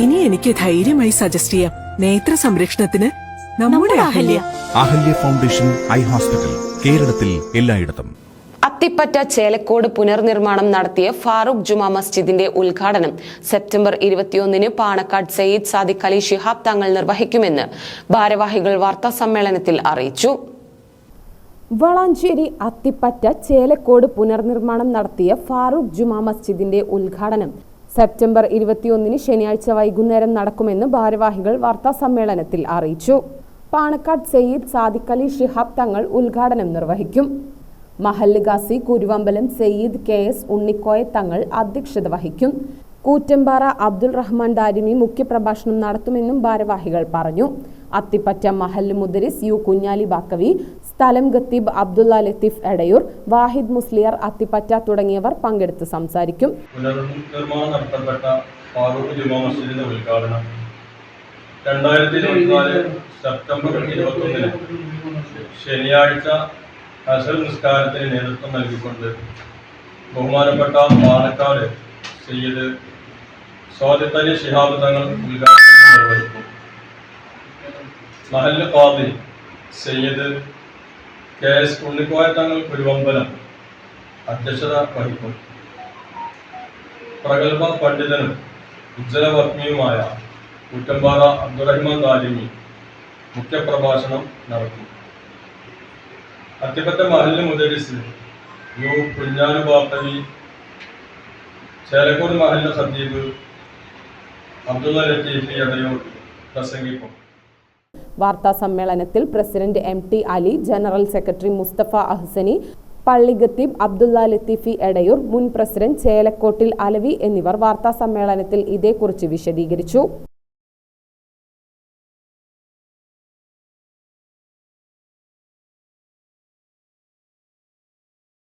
ഇനി എനിക്ക് ധൈര്യമായി സജസ്റ്റ് ചെയ്യാം. നേത്ര സംരക്ഷണത്തിന് നമ്മുടെ Ahalya. Ahalya foundation eye hospital, കേരളത്തിൽ എല്ലായിടത്തും. അത്തിപ്പറ്റ ചേലക്കോട് പുനർനിർമ്മാണം നടത്തിയ ഫാറൂഖ് ജുമാ മസ്ജിദിന്റെ ഉദ്ഘാടനം സെപ്റ്റംബർ 21 പാണക്കാട് സയ്യിദ് സാദിഖ് അലി ശിഹാബ് തങ്ങൾ നിർവഹിക്കുമെന്ന് ഭാരവാഹികൾ വാർത്താസമ്മേളനത്തിൽ അറിയിച്ചു. വളാഞ്ചേരി അത്തിപ്പറ്റ ചേലക്കോട് പുനർനിർമ്മാണം നടത്തിയ ഫാറൂഖ് ജുമാ മസ്ജിദിന്റെ ഉദ്ഘാടനം സെപ്റ്റംബർ 21 ശനിയാഴ്ച വൈകുന്നേരം നടക്കുമെന്ന് ഭാരവാഹികൾ വാർത്താസമ്മേളനത്തിൽ അറിയിച്ചു. പാണക്കാട് സയ്യിദ് സാദിഖ് അലി ശിഹാബ് തങ്ങൾ ഉദ്ഘാടനം നിർവഹിക്കും. മഹല്ല് ഗാസി കുരുവമ്പലം സയ്യിദ് KS ഉണ്ണിക്കോയ തങ്ങൾ അധ്യക്ഷത വഹിക്കും. കൂറ്റമ്പാറ അബ്ദുൾ റഹ്മാൻ ദാരിമി മുഖ്യപ്രഭാഷണം നടത്തുമെന്നും ഭാരവാഹികൾ പറഞ്ഞു. അത്തിപ്പറ്റ മഹല്ല് മുദരിസ് യു കുഞ്ഞാലി ബാക്കവി, സ്ഥലം ഖത്തീബ് അബ്ദുള്ള ലത്തീഫ് എടയൂർ, വാഹിദ് മുസ്ലിയാർ അത്തിപ്പറ്റ തുടങ്ങിയവർ പങ്കെടുത്ത് സംസാരിക്കും. പുനർനിർമ്മാണം നടത്തപ്പെട്ട ഫാറൂഖ് ജുമാ മസ്ജിദിന്റെ ഉദ്ഘാടനം 2024 സെപ്റ്റംബർ 21 ശനിയാഴ്ച അസർ നിസ്കാരത്തിന് നേതൃത്വം നൽകിക്കൊണ്ട് ബഹുമാനപ്പെട്ട പാണക്കാട് സയ്യിദ് സാദിഖ് അലി ശിഹാബ് തങ്ങൾ ഉദ്ഘാടനം നിർവഹിക്കും. മഹല്ല് ഖാദി സയ്യിദ് KS ഉണ്ണിക്കോയ തങ്ങൾ കുരുവമ്പലം അധ്യക്ഷത വഹിക്കും. പ്രഗത്ഭ പണ്ഡിതനും ഉജ്ജ്വലവർമ്മയുമായ കൂറ്റമ്പാറ അബ്ദുറഹ്മാൻ ദാരിമി മുഖ്യപ്രഭാഷണം നടത്തും. അത്തിപ്പറ്റ മഹല്ല് മുദരിസ് യു കുഞ്ഞാലി ബാക്കവി, ചേലക്കോട് മഹല്ല് ഖത്തീബ് അബ്ദുള്ള ലത്തീഫ് എടയൂർ പ്രസംഗിക്കും. വാർത്താ സമ്മേളനത്തിൽ president MT Ali, general secretary Mustafa Ahsani, പള്ളി ഖത്തീബ് അബ്ദുള്ള ലത്തീഫി എടയൂർ, മുൻ പ്രസിഡന്റ് ചേലക്കോട്ടിൽ അലവി എന്നിവർ വാർത്താ സമ്മേളനത്തിൽ ഇതേക്കുറിച്ച് വിശദീകരിച്ചു.